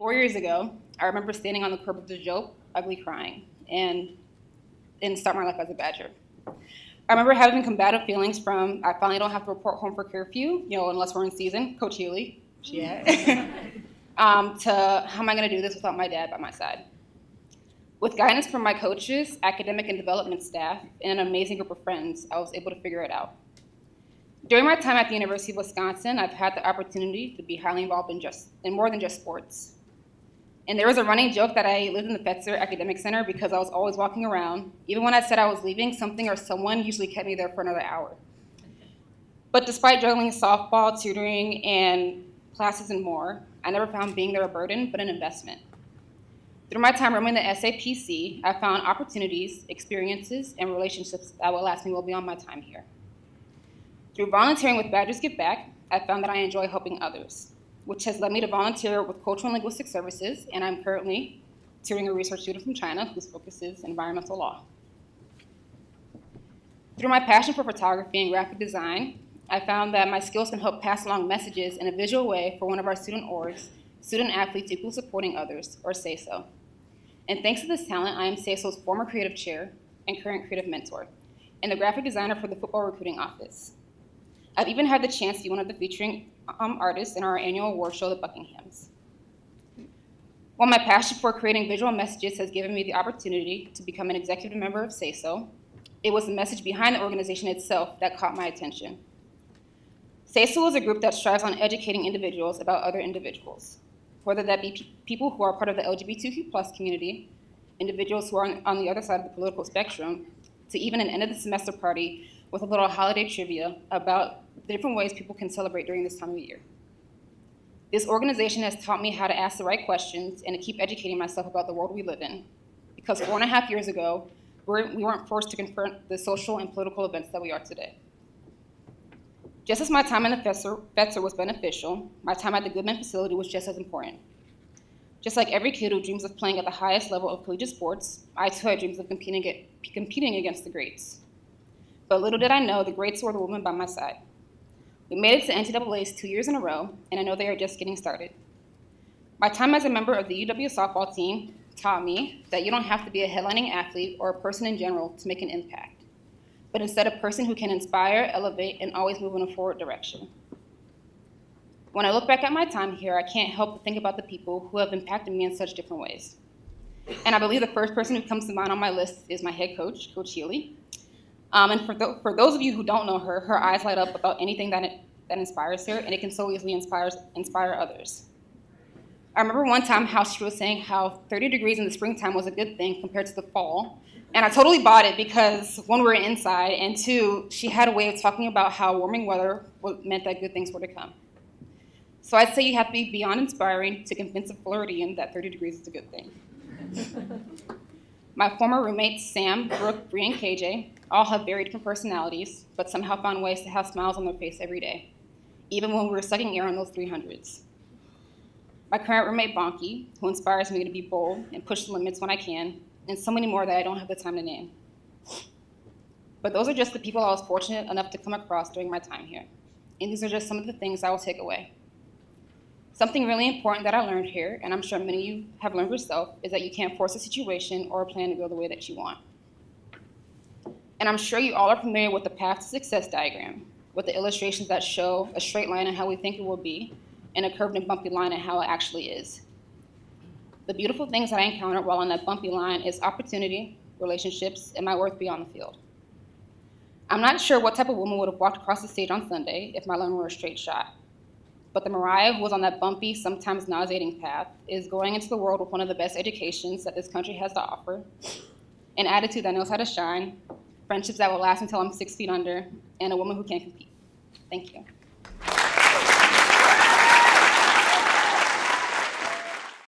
4 years ago, I remember standing on the curb of the joke, ugly crying, and start my life as a Badger. I remember having combative feelings from I finally don't have to report home for curfew, unless we're in season, Coach Healy, to how am I going to do this without my dad by my side? With guidance from my coaches, academic and development staff, and an amazing group of friends, I was able to figure it out. During my time at the University of Wisconsin, I've had the opportunity to be highly involved in more than just sports. And there was a running joke that I lived in the Fetzer Academic Center because I was always walking around. Even when I said I was leaving, something or someone usually kept me there for another hour. But despite juggling softball, tutoring, and classes and more, I never found being there a burden, but an investment. Through my time roaming the SAPC, I found opportunities, experiences, and relationships that will last me well beyond my time here. Through volunteering with Badgers Give Back, I found that I enjoy helping others, which has led me to volunteer with Cultural and Linguistic Services, and I'm currently tutoring a research student from China whose focus is environmental law. Through my passion for photography and graphic design, I found that my skills can help pass along messages in a visual way for one of our student orgs, student athletes equal supporting others, or SASO. And thanks to this talent, I am SASO's former creative chair and current creative mentor, and the graphic designer for the football recruiting office. I've even had the chance to be one of the featuring artists in our annual award show, the Buckinghams. While my passion for creating visual messages has given me the opportunity to become an executive member of SASO, it was the message behind the organization itself that caught my attention. SASO is a group that strives on educating individuals about other individuals, whether that be people who are part of the LGBTQ+ community, individuals who are on the other side of the political spectrum, to even an end of the semester party with a little holiday trivia about the different ways people can celebrate during this time of year. This organization has taught me how to ask the right questions and to keep educating myself about the world we live in, because 4.5 years ago, we weren't forced to confront the social and political events that we are today. Just as my time in the Fetzer was beneficial, my time at the Goodman facility was just as important. Just like every kid who dreams of playing at the highest level of collegiate sports, I too had dreams of competing against the greats. But little did I know the greats were the women by my side. We made it to NCAA's 2 years in a row, and I know they are just getting started. My time as a member of the UW softball team taught me that you don't have to be a headlining athlete or a person in general to make an impact, but instead a person who can inspire, elevate, and always move in a forward direction. When I look back at my time here, I can't help but think about the people who have impacted me in such different ways. And I believe the first person who comes to mind on my list is my head coach, Coach Healy. And for those of you who don't know her, her eyes light up about anything that inspires her, and it can so easily inspire others. I remember one time how she was saying how 30 degrees in the springtime was a good thing compared to the fall. And I totally bought it because, one, we were inside, and two, she had a way of talking about how warming weather meant that good things were to come. So I'd say you have to be beyond inspiring to convince a Floridian that 30 degrees is a good thing. My former roommates, Sam, Brooke, Bree, and KJ, all have very different personalities, but somehow found ways to have smiles on their face every day, even when we were sucking air on those 300s. My current roommate, Bonky, who inspires me to be bold and push the limits when I can, and so many more that I don't have the time to name. But those are just the people I was fortunate enough to come across during my time here. And these are just some of the things I will take away. Something really important that I learned here, and I'm sure many of you have learned yourself, is that you can't force a situation or a plan to go the way that you want. And I'm sure you all are familiar with the path to success diagram, with the illustrations that show a straight line and how we think it will be, and a curved and bumpy line and how it actually is. The beautiful things that I encountered while on that bumpy line is opportunity, relationships, and my worth beyond the field. I'm not sure what type of woman would have walked across the stage on Sunday if my line were a straight shot. But the Mariah, who was on that bumpy, sometimes nauseating path, is going into the world with one of the best educations that this country has to offer, an attitude that knows how to shine, friendships that will last until I'm 6 feet under, and a woman who can compete. Thank you.